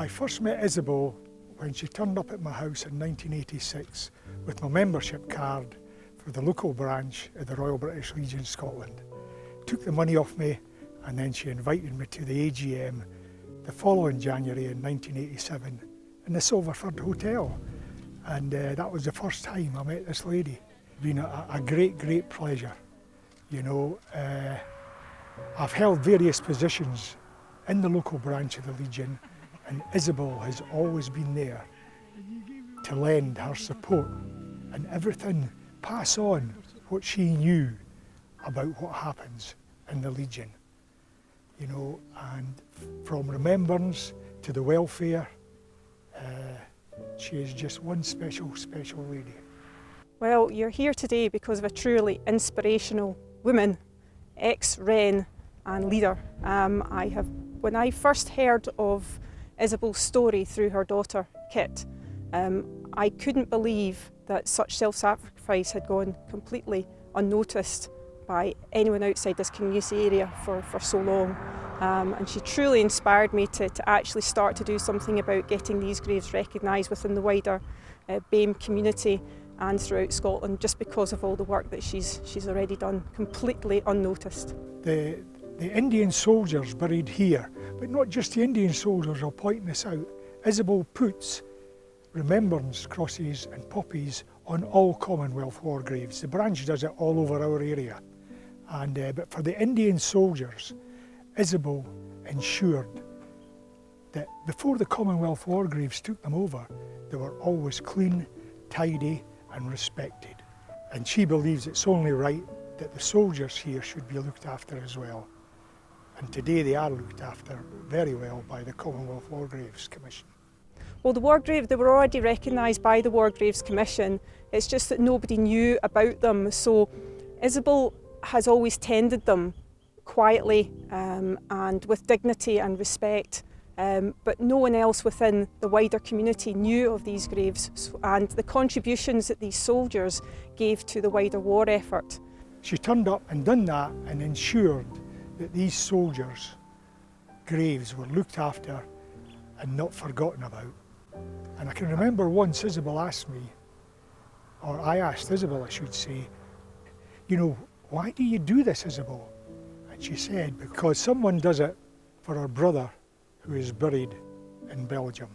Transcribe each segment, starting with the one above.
I first met Isobel when she turned up at my house in 1986 with my membership card for the local branch of the Royal British Legion Scotland. Took the money off me, and then she invited me to the AGM the following January in 1987 in the Silverford Hotel. And that was the first time I met this lady. Been a great, great pleasure. You know, I've held various positions in the local branch of the Legion, and Isobel has always been there to lend her support and everything, pass on what she knew about what happens in the Legion. You know, and from remembrance to the welfare, she is just one special, special lady. Well, you're here today because of a truly inspirational woman, ex-Wren and leader. When I first heard of Isobel's story through her daughter, Kit, I couldn't believe that such self-sacrifice had gone completely unnoticed by anyone outside this Kingussie area for so long. And she truly inspired me to actually start to do something about getting these graves recognised within the wider BAME community and throughout Scotland, just because of all the work that she's already done, completely unnoticed. The Indian soldiers buried here, but not just the Indian soldiers, I'll point this out. Isobel puts remembrance crosses and poppies on all Commonwealth war graves. The branch does it all over our area. And but for the Indian soldiers, Isobel ensured that before the Commonwealth war graves took them over, they were always clean, tidy and respected. And she believes it's only right that the soldiers here should be looked after as well. And today they are looked after very well by the Commonwealth War Graves Commission. Well, the war graves, they were already recognised by the War Graves Commission. It's just that nobody knew about them. So Isobel has always tended them quietly and with dignity and respect. But no one else within the wider community knew of these graves and the contributions that these soldiers gave to the wider war effort. She turned up and done that and ensured that these soldiers' graves were looked after and not forgotten about. And I can remember once Isobel asked me, or I asked Isobel I should say, you know, why do you do this, Isobel? And she said, because someone does it for her brother who is buried in Belgium.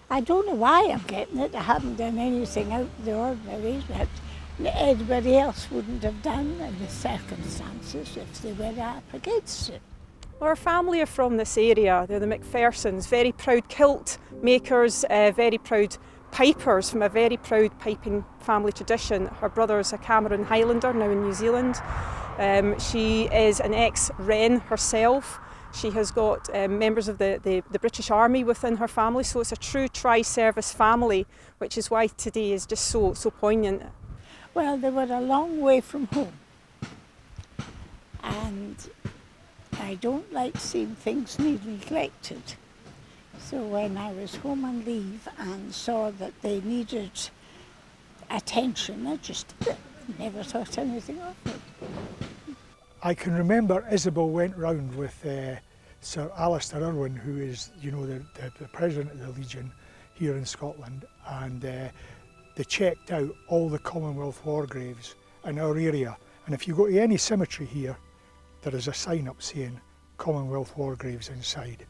I don't know why I'm getting it. I haven't done anything out of the ordinary that anybody else wouldn't have done in the circumstances if they were up against it. Well, our family are from this area. They're the McPhersons, very proud kilt makers, very proud pipers from a very proud piping family tradition. Her brother's a Cameron Highlander, now in New Zealand. She is an ex-Wren herself. She has got members of the British Army within her family, so it's a true tri-service family, which is why today is just so poignant. Well, they were a long way from home, and I don't like seeing things neglected. So when I was home on leave and saw that they needed attention, I just never thought anything of it. I can remember Isobel went round with Sir ALISTAIR IRWIN, who is, you know, the president of the Legion here in Scotland, and they checked out all the Commonwealth war graves in our area. And if you go to any cemetery here, there is a sign up saying Commonwealth war graves inside.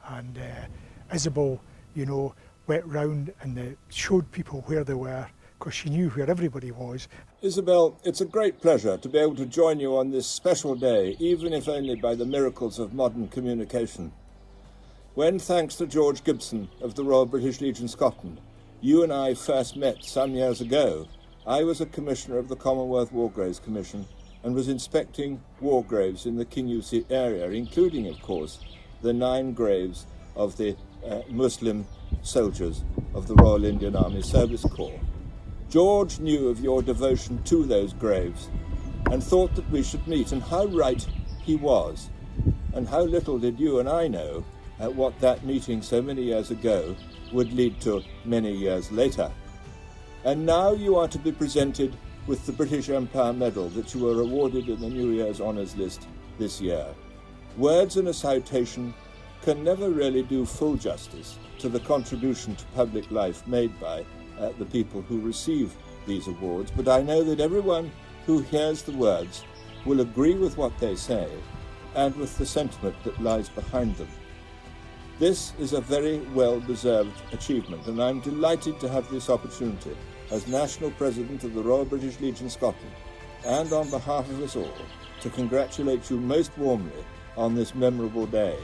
And Isobel, you know, went round and showed people where they were, because she knew where everybody was. Isobel, it's a great pleasure to be able to join you on this special day, even if only by the miracles of modern communication. When, thanks to George Gibson of the Royal British Legion Scotland, you and I first met some years ago, I was a commissioner of the Commonwealth War Graves Commission and was inspecting war graves in the Kingussie area, including, of course, the 9 graves of the Muslim soldiers of the Royal Indian Army Service Corps. George knew of your devotion to those graves and thought that we should meet, and how right he was. And how little did you and I know at what that meeting so many years ago would lead to many years later. And now you are to be presented with the British Empire Medal that you were awarded in the New Year's Honours List this year. Words and a citation can never really do full justice to the contribution to public life made by the people who receive these awards, but I know that everyone who hears the words will agree with what they say and with the sentiment that lies behind them. This is a very well-deserved achievement, and I'm delighted to have this opportunity as National President of the Royal British Legion Scotland, and on behalf of us all, to congratulate you most warmly on this memorable day.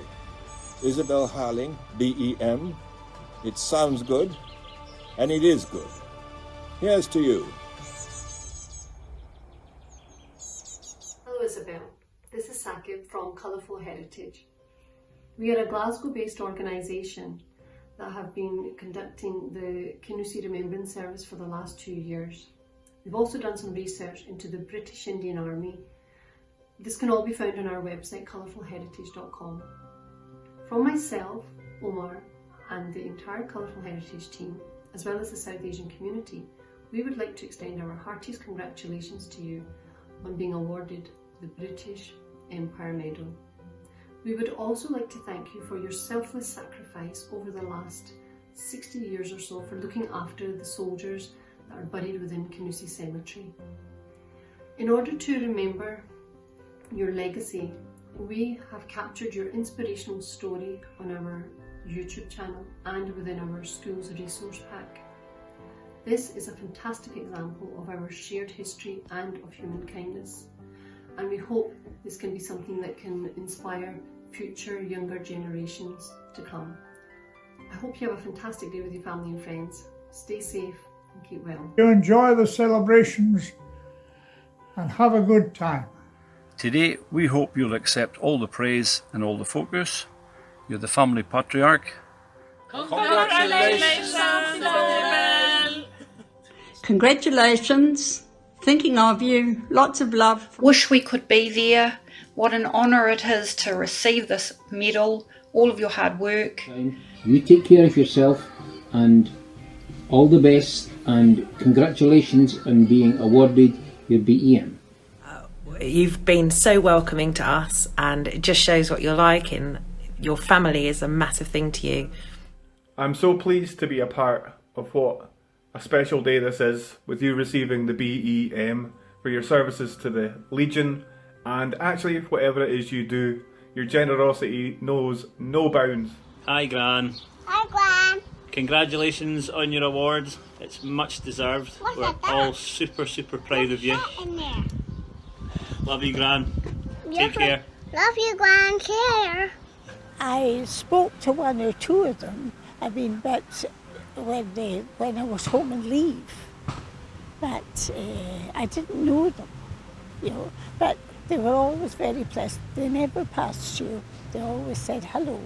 Isobel Harling, BEM. It sounds good, and it is good. Here's to you. Hello Isobel, this is SAQIB from Colourful Heritage. We are a Glasgow-based organisation that have been conducting the Kingussie Remembrance Service for the last 2 years. We've also done some research into the British Indian Army. This can all be found on our website, colourfulheritage.com. From myself, Omar, and the entire Colourful Heritage team, as well as the South Asian community, we would like to extend our heartiest congratulations to you on being awarded the British Empire Medal. We would also like to thank you for your selfless sacrifice over the last 60 years or so for looking after the soldiers that are buried within Kingussie Cemetery. In order to remember your legacy, we have captured your inspirational story on our YouTube channel and within our school's resource pack. This is a fantastic example of our shared history and of human kindness, and we hope this can be something that can inspire future younger generations to come. I hope you have a fantastic day with your family and friends. Stay safe and keep well. You enjoy the celebrations and have a good time. Today we hope you'll accept all the praise and all the focus. You're the family patriarch. Congratulations, Isobel! Congratulations, thinking of you, lots of love. Wish we could be there. What an honour it is to receive this medal, all of your hard work. You take care of yourself and all the best, and congratulations on being awarded your BEM. You've been so welcoming to us, and it just shows what you're like, and your family is a massive thing to you. I'm so pleased to be a part of what a special day this is, with you receiving the BEM for your services to the Legion, and actually whatever it is you do, your generosity knows no bounds. Hi Gran. Hi Gran. Congratulations on your awards, it's much deserved. We're all super proud of you. Love you Gran. Take care. Love you Gran, care. I spoke to one or two of them, but when I was home on leave, but I didn't know them, but they were always very pleasant. They never passed you. They always said hello.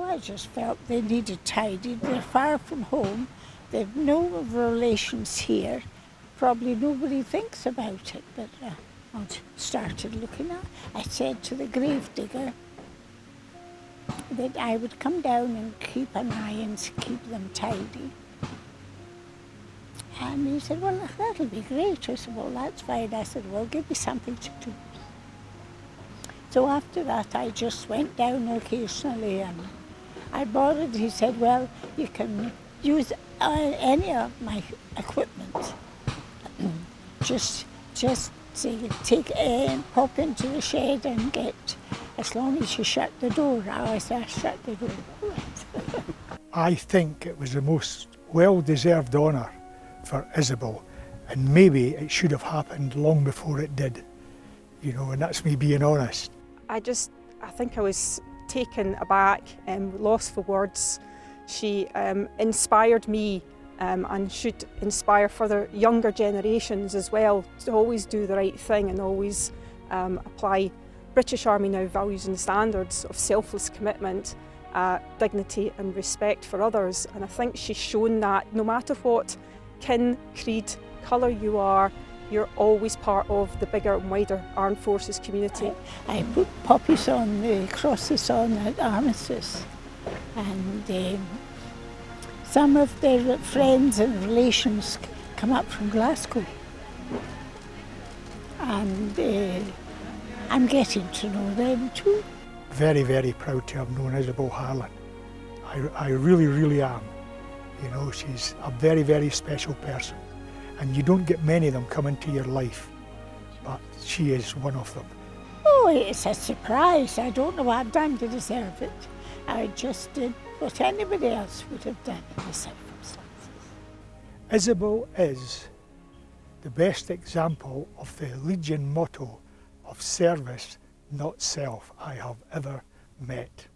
I just felt they needed tidying. They're far from home. They've no relations here. Probably nobody thinks about it, but I started looking at it. I said to the gravedigger that I would come down and keep an eye and keep them tidy. And he said, well, that'll be great. I said, well, that's fine. I said, well, give me something to do. So after that, I just went down occasionally and I borrowed. He said, well, you can use any of my equipment. just take pop into the shed and get, as long as you shut the door. I shut the door. I think it was the most well-deserved honour for Isobel, and maybe it should have happened long before it did, and that's me being honest. I think I was taken aback and lost for words. She inspired me and should inspire further younger generations as well to always do the right thing and always apply British Army now values and standards of selfless commitment, dignity and respect for others. And I think she's shown that no matter what kin, creed, colour you are, you're always part of the bigger and wider armed forces community. I put poppies on, the crosses on at armistice, and some of their friends and relations come up from Glasgow, and I'm getting to know them too. very, very proud to have known Isobel Harling. I really, really am. You know, she's a very, very special person, and you don't get many of them come into your life, but she is one of them. Oh, it's a surprise. I don't know what I've done to deserve it. I just did what anybody else would have done in the circumstances. Isobel is the best example of the Legion motto of service, not self, I have ever met.